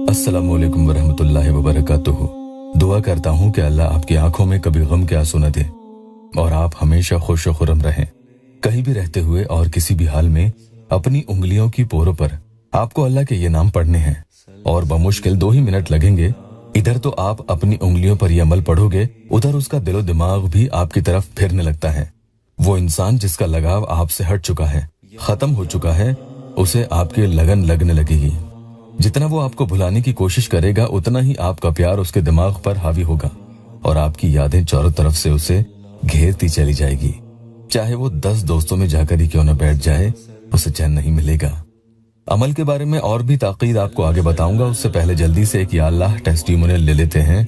अस्सलामुअलैकुम वरहमतुल्लाहि वबरकातुहू। दुआ करता हूँ कि अल्लाह आपकी आंखों में कभी गम के आंसू न दे और आप हमेशा खुश खुरम रहें। कहीं भी रहते हुए और किसी भी हाल में अपनी उंगलियों की पोरों पर आपको अल्लाह के ये नाम पढ़ने हैं और बमुश्किल 2 ही मिनट लगेंगे। इधर तो आप अपनी उंगलियों पर ये अमल पढ़ोगे, उधर उसका दिलो दिमाग भी आपकी तरफ फिरने लगता है। वो इंसान जिसका लगाव आपसे हट चुका है, खत्म हो चुका है, उसे आपकी लगन लगने लगेगी। जितना वो आपको भुलाने की कोशिश करेगा, उतना ही आपका प्यार उसके दिमाग पर हावी होगा और आपकी यादें चारों तरफ से उसे घेरती चली जाएगी। चाहे वो 10 दोस्तों में जाकर ही क्यों न बैठ जाए, उसे चैन नहीं मिलेगा। अमल के बारे में और भी ताकीद आपको आगे बताऊंगा, उससे पहले जल्दी से एक या अल्लाह टेस्टिमोनियल ले लेते हैं।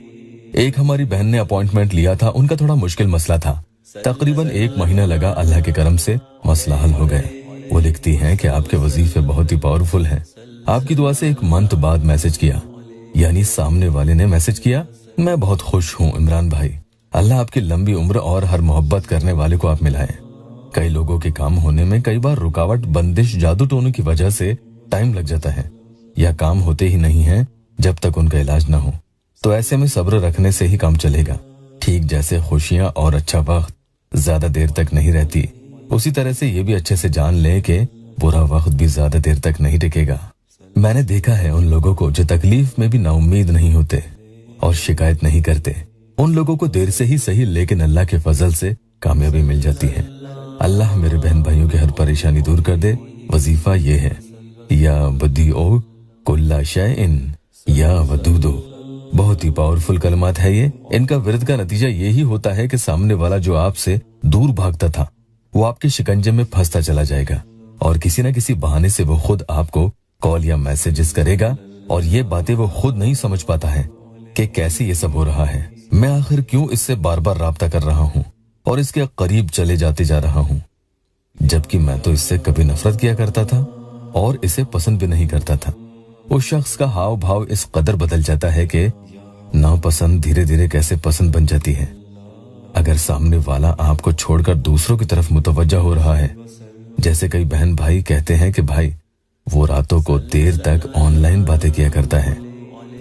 एक हमारी बहन ने अपॉइंटमेंट लिया था, उनका थोड़ा मुश्किल मसला था। तकरीबन 1 महीना लगा, अल्लाह के करम से मसला हल हो गया। वो लिखती हैं कि आपके वजीफे बहुत ही पावरफुल हैं। आपकी दुआ से 1 मंथ बाद मैसेज किया, यानी सामने वाले ने मैसेज किया, मैं बहुत खुश हूँ इमरान भाई, अल्लाह आपकी लंबी उम्र और हर मोहब्बत करने वाले को आप मिलाएं। कई लोगों के काम होने में कई बार रुकावट, बंदिश, जादू टोने की वजह से टाइम लग जाता है या काम होते ही नहीं है जब तक उनका इलाज न हो। तो ऐसे में सब्र रखने से ही काम चलेगा। ठीक जैसे खुशियां और अच्छा वक्त ज्यादा देर तक नहीं रहती, उसी तरह से ये भी अच्छे से जान ले कि बुरा वक्त भी ज्यादा देर तक नहीं टिकेगा। मैंने देखा है उन लोगों को जो तकलीफ में भी नाउम्मीद नहीं होते और शिकायत नहीं करते, उन लोगों को देर से ही सही लेकिन अल्लाह के फजल से कामयाबी मिल जाती है। अल्लाह मेरे बहन भाइयों की हर परेशानी दूर कर दे। वजीफा ये है, या बदीओ कुल्ला शैइन या वदूदो। बहुत ही पावरफुल कलमात है ये। इनका विरद का नतीजा यही होता है कि सामने वाला जो आपसे दूर भागता था, वो आपके शिकंजे में फंसता चला जाएगा और किसी न किसी बहाने से वो खुद आपको कॉल या मैसेजेस करेगा और ये बातें वो खुद नहीं समझ पाता है कि कैसे ये सब हो रहा है। मैं आखिर क्यों इससे बार बार राब्ता कर रहा हूँ और इसके करीब चले जाते जा रहा हूँ, जबकि मैं तो इससे कभी नफरत किया करता था और इसे पसंद भी नहीं करता था। उस शख्स का हाव भाव इस कदर बदल जाता है कि नापसंद धीरे धीरे कैसे पसंद बन जाती है। अगर सामने वाला आपको छोड़कर दूसरों की तरफ मुतवज्जा हो रहा है, जैसे कई बहन भाई कहते हैं कि भाई वो रातों को देर तक ऑनलाइन बातें किया करता है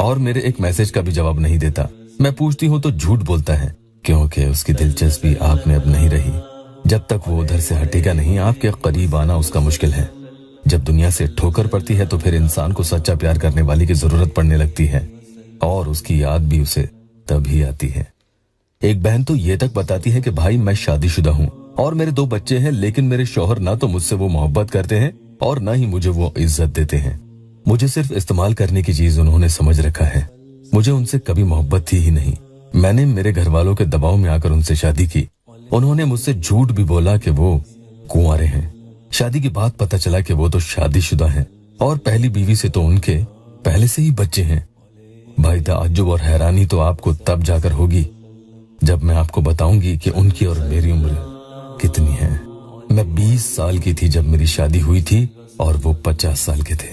और मेरे एक मैसेज का भी जवाब नहीं देता। मैं पूछती हूँ तो झूठ बोलता है, क्योंकि उसकी दिलचस्पी आप में अब नहीं रही। जब तक वो उधर से हटेगा नहीं, आपके करीब आना उसका मुश्किल है। जब दुनिया से ठोकर पड़ती है तो फिर इंसान को सच्चा प्यार करने वाली की जरूरत पड़ने लगती है और उसकी याद भी उसे तभी आती है। एक बहन तो ये तक बताती है कि भाई मैं शादीशुदा हूँ और मेरे 2 बच्चे हैं, लेकिन मेरे शौहर ना तो मुझसे वो मोहब्बत करते हैं और ना ही मुझे वो इज्जत देते हैं। मुझे सिर्फ इस्तेमाल करने की चीज उन्होंने समझ रखा है। मुझे उनसे कभी मोहब्बत थी ही नहीं। मैंने मेरे घर वालों के दबाव में आकर उनसे शादी की। उन्होंने मुझसे झूठ भी बोला कि वो कुंवारे हैं। शादी के बाद पता चला कि वो तो शादीशुदा हैं और पहली बीवी से तो उनके पहले से ही बच्चे हैं। भाई ताज्जुब और हैरानी तो आपको तब जाकर होगी जब मैं आपको बताऊंगी कि उनकी और मेरी उम्र कितनी है। मैं 20 साल की थी जब मेरी शादी हुई थी और वो 50 साल के थे।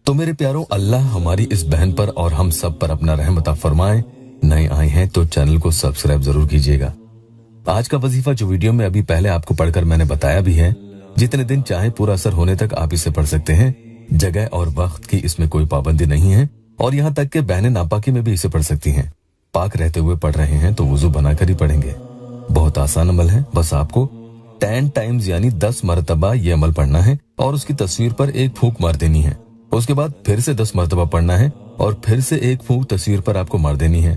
तो मेरे प्यारों, अल्लाह हमारी इस बहन पर और हम सब पर अपना रहमत फरमाए। नए आए हैं तो चैनल को सब्सक्राइब जरूर कीजिएगा। आज का वजीफा जो वीडियो में अभी पहले आपको पढ़कर मैंने बताया भी है, जितने दिन चाहे पूरा असर होने तक आप इसे पढ़ सकते हैं। जगह और वक्त की इसमें कोई पाबंदी नहीं है और यहाँ तक कि बहनें नापाकी में भी इसे पढ़ सकती हैं। पाक रहते हुए पढ़ रहे हैं तो वुजू बनाकर ही पढ़ेंगे। बहुत आसान अमल है। बस आपको 10 टाइम्स यानी 10 मरतबा ये अमल पढ़ना है और उसकी तस्वीर पर 1 फूंक मार देनी है। उसके बाद फिर से 10 मरतबा पढ़ना है और फिर से 1 फूंक तस्वीर पर आपको मार देनी है।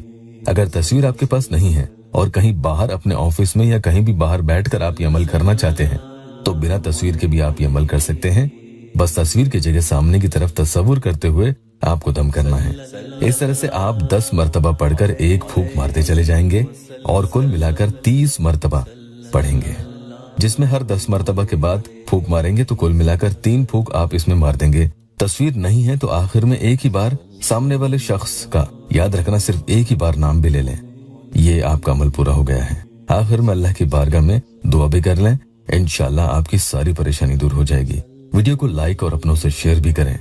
अगर तस्वीर आपके पास नहीं है और कहीं बाहर अपने ऑफिस में या कहीं भी बाहर बैठकर आप ये अमल करना चाहते हैं तो बिना तस्वीर के भी आप ये अमल कर सकते हैं। बस तस्वीर की जगह सामने की तरफ तस्वुर करते हुए आपको दम करना है। इस तरह से आप 10 मरतबा पढ़कर 1 फूंक मारते चले जाएंगे और कुल मिलाकर 30 मरतबा पढ़ेंगे, जिसमें हर 10 मरतबा के बाद फूंक मारेंगे तो कुल मिलाकर 3 फूंक आप इसमें मार देंगे। तस्वीर नहीं है तो आखिर में एक ही बार सामने वाले शख्स का याद रखना, सिर्फ एक ही बार नाम भी ले लें। ये आपका अमल पूरा हो गया है। आखिर में अल्लाह की बारगाह में दुआ भी कर लें, इंशाल्लाह आपकी सारी परेशानी दूर हो जाएगी। वीडियो को लाइक और अपनों से शेयर भी करें।